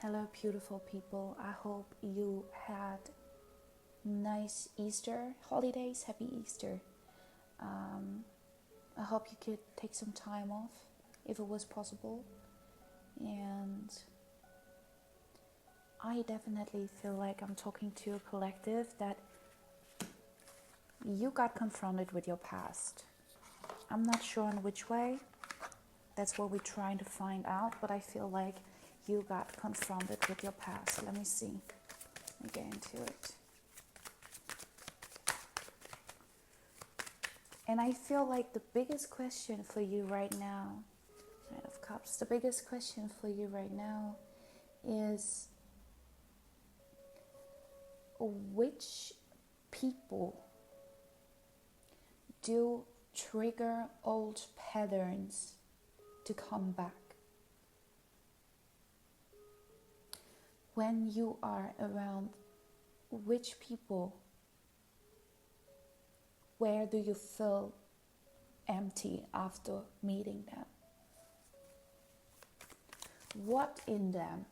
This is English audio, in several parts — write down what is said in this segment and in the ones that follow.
Hello, beautiful people. I hope you had nice Easter holidays. Happy Easter. I hope you could take some time off if it was possible. And I definitely feel like I'm talking to a collective that you got confronted with your past. I'm not sure in which way. That's what we're trying to find out. But I feel like you got confronted with your past. Let me see. Let me get into it. And I feel like the biggest question for you right now, Knight of Cups, the biggest question for you right now is which people do trigger old patterns to come back? When you are around which people, where do you feel empty after meeting them? What in them?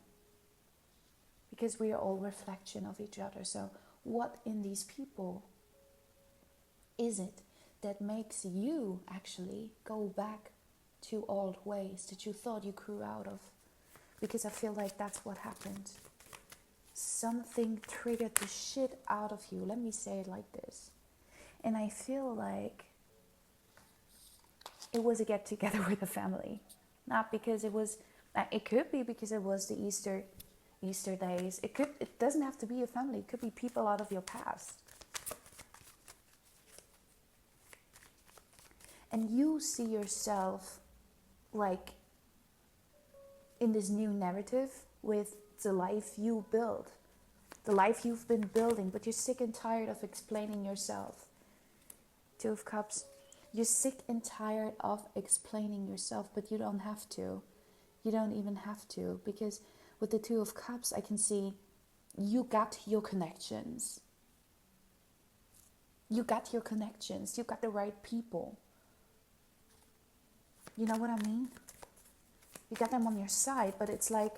Because we are all reflection of each other. So what in these people is it that makes you actually go back to old ways that you thought you grew out of? Because I feel like that's what happened. Something triggered the shit out of you. Let me say it like this. And I feel like it was a get together with the family. Not because it was, it could be because it was the Easter days. It doesn't have to be a family. It could be people out of your past. And you see yourself like in this new narrative with the life you build, the life you've been building, but you're sick and tired of explaining yourself. Two of Cups, you're sick and tired of explaining yourself, but you don't have to. You don't even have to, because with the Two of Cups, I can see you got your connections. You got your connections. You got the right people. You know what I mean? You got them on your side, but it's like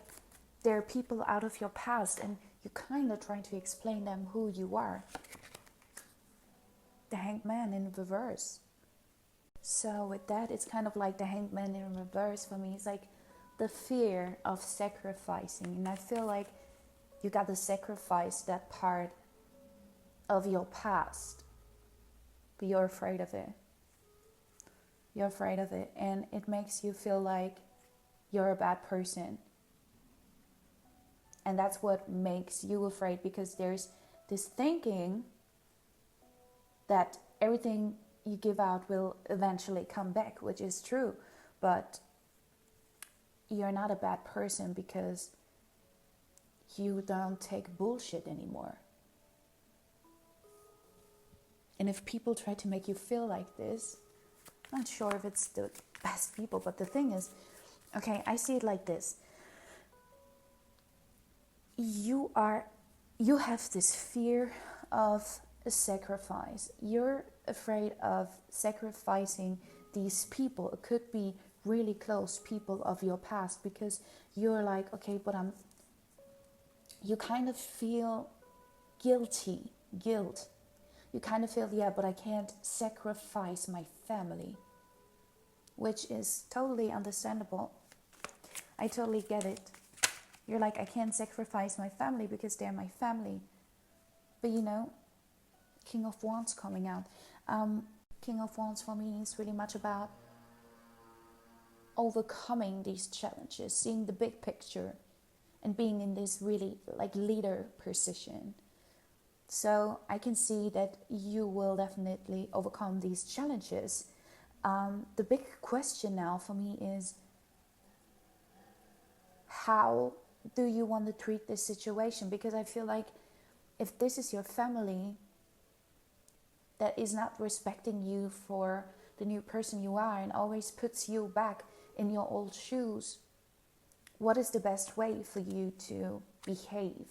there are people out of your past and you're kind of trying to explain them who you are. The Hanged Man in reverse. So with that, it's kind of like the Hanged Man in reverse for me. It's like the fear of sacrificing. And I feel like you got to sacrifice that part of your past. But you're afraid of it. You're afraid of it. And it makes you feel like you're a bad person. And that's what makes you afraid, because there's this thinking that everything you give out will eventually come back, which is true. But you're not a bad person because you don't take bullshit anymore. And if people try to make you feel like this, I'm not sure if it's the best people, but the thing is, okay, I see it like this. You have this fear of a sacrifice. You're afraid of sacrificing these people. It could be really close people of your past, because you're like, okay, but you kind of feel guilt. You kind of feel, yeah, but I can't sacrifice my family, which is totally understandable. I totally get it. You're like, I can't sacrifice my family because they're my family. But you know, King of Wands coming out. King of Wands for me is really much about overcoming these challenges, seeing the big picture, and being in this really like leader position. So I can see that you will definitely overcome these challenges. The big question now for me is, how do you want to treat this situation? Because I feel like if this is your family that is not respecting you for the new person you are and always puts you back in your old shoes, what is the best way for you to behave?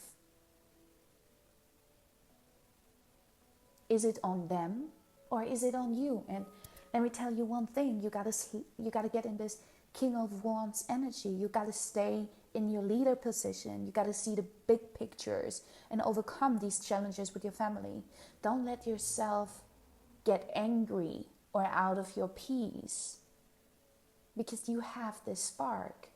Is it on them or is it on you? And let me tell you one thing, you gotta get in this King of Wands energy. You gotta stay in your leader position. You got to see the big pictures and overcome these challenges with your family. Don't let yourself get angry or out of your peace, because you have this spark.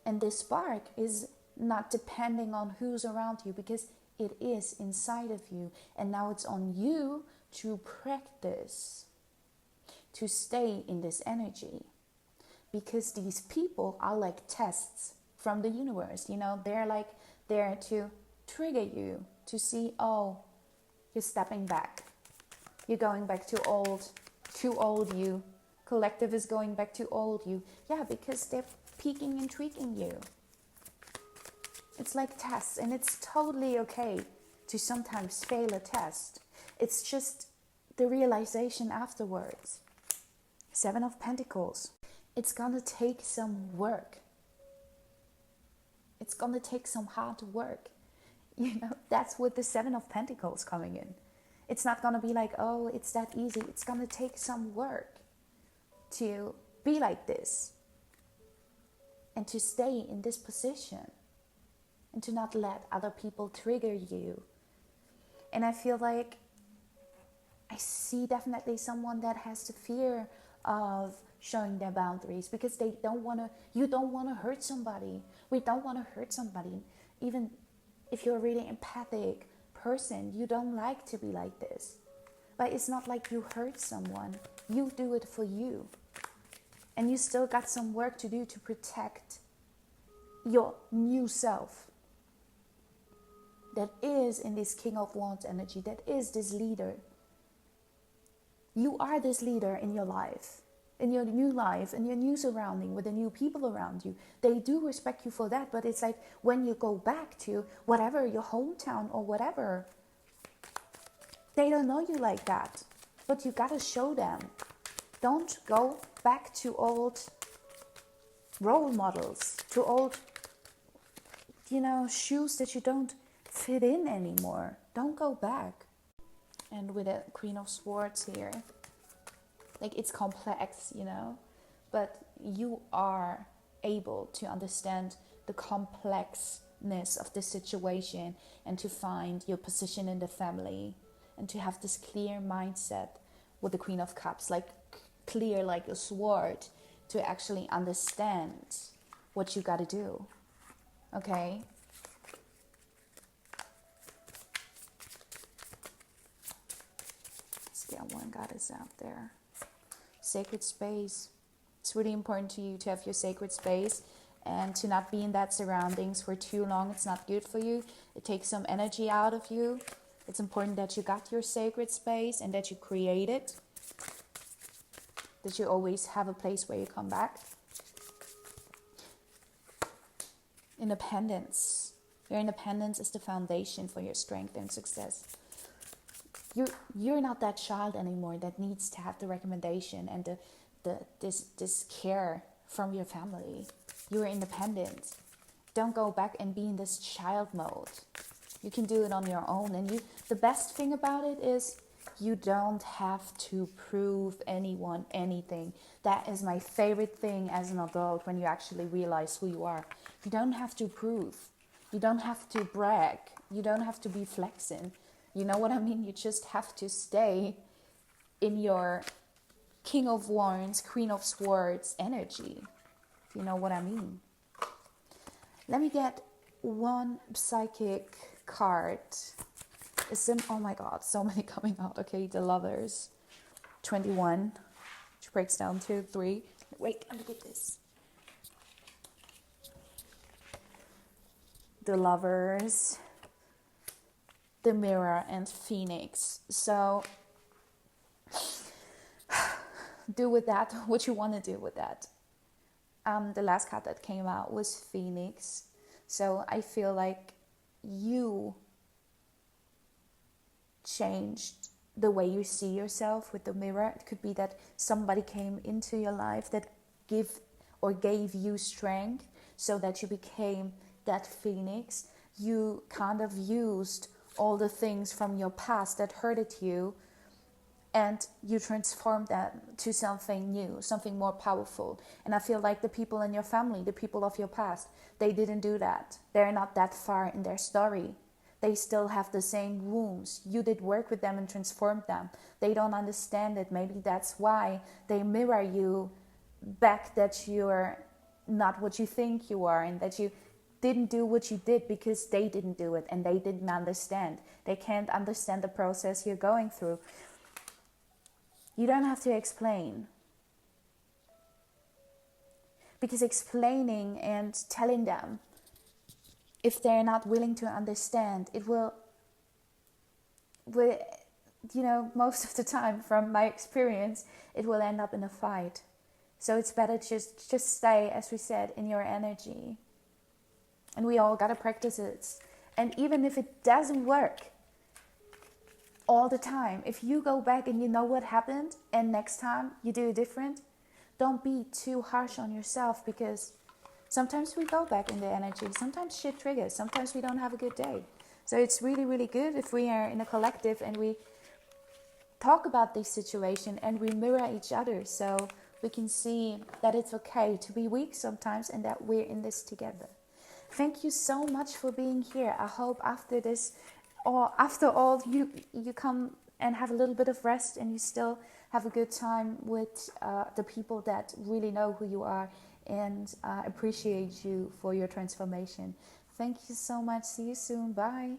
And this spark is not depending on who's around you, because it is inside of you. And now it's on you to practice, to stay in this energy. Because these people are like tests from the universe. They're like there to trigger you, to see, oh, you're stepping back. You're going back to old you. Collective is going back to old you. Yeah, because they're peeking and tweaking you. It's like tests, and it's totally okay to sometimes fail a test. It's just the realization afterwards. 7 of Pentacles. It's gonna take some work. It's gonna take some hard work. That's with the 7 of Pentacles coming in. It's not gonna be like, oh, it's that easy. It's gonna take some work to be like this, and to stay in this position, and to not let other people trigger you. And I feel like I see definitely someone that has the fear of showing their boundaries, because you don't want to hurt somebody. We don't want to hurt somebody. Even if you're a really empathic person, you don't like to be like this. But it's not like you hurt someone. You do it for you. And you still got some work to do to protect your new self. That is in this King of Wands energy. That is this leader. You are this leader in your life. In your new life, in your new surrounding, with the new people around you. They do respect you for that. But it's like when you go back to whatever, your hometown or whatever, they don't know you like that. But you gotta show them. Don't go back to old role models, to old, shoes that you don't fit in anymore. Don't go back. And with a Queen of Swords here, like, it's complex, but you are able to understand the complexness of the situation, and to find your position in the family, and to have this clear mindset with the Queen of Cups, like clear like a sword, to actually understand what you got to do. Okay? Let's get one goddess out there. Sacred space. It's really important to you to have your sacred space, and to not be in that surroundings for too long. It's not good for you. It takes some energy out of you. It's important that you got your sacred space, and that you create it. That you always have a place where you come back. Independence. Your independence is the foundation for your strength and success. You're not that child anymore that needs to have the recommendation and this care from your family. You are independent. Don't go back and be in this child mode. You can do it on your own. And the best thing about it is you don't have to prove anyone anything. That is my favorite thing as an adult, when you actually realize who you are. You don't have to prove. You don't have to brag. You don't have to be flexing. You know what I mean? You just have to stay in your King of Wands, Queen of Swords energy. If you know what I mean. Let me get one psychic card. Oh my god, so many coming out. Okay, the Lovers. 21. Which breaks down to 3. Wait, let me get this. The Lovers, the Mirror, and Phoenix. So do with that what you want to do with that. The last card that came out was Phoenix. So I feel like you changed the way you see yourself with the Mirror. It could be that somebody came into your life that gave you strength, so that you became that Phoenix. You kind of used all the things from your past that hurted you, and you transform them to something new, something more powerful. And I feel like the people in your family, the people of your past, they didn't do that. They're not that far in their story. They still have the same wounds. You did work with them and transformed them. They don't understand it. Maybe that's why they mirror you back, that you're not what you think you are, and that you didn't do what you did because they didn't do it and they didn't understand. They can't understand the process you're going through. You don't have to explain, because explaining and telling them, if they're not willing to understand, it will, most of the time from my experience, it will end up in a fight. So it's better just stay, as we said, in your energy. And we all gotta practice it. And even if it doesn't work all the time, if you go back and you know what happened and next time you do it different, don't be too harsh on yourself, because sometimes we go back in the energy, sometimes shit triggers, sometimes we don't have a good day. So it's really, really good if we are in a collective and we talk about this situation and we mirror each other, so we can see that it's okay to be weak sometimes and that we're in this together. Thank you so much for being here. I hope after this, or after all, you come and have a little bit of rest and you still have a good time with the people that really know who you are and appreciate you for your transformation. Thank you so much. See you soon. Bye.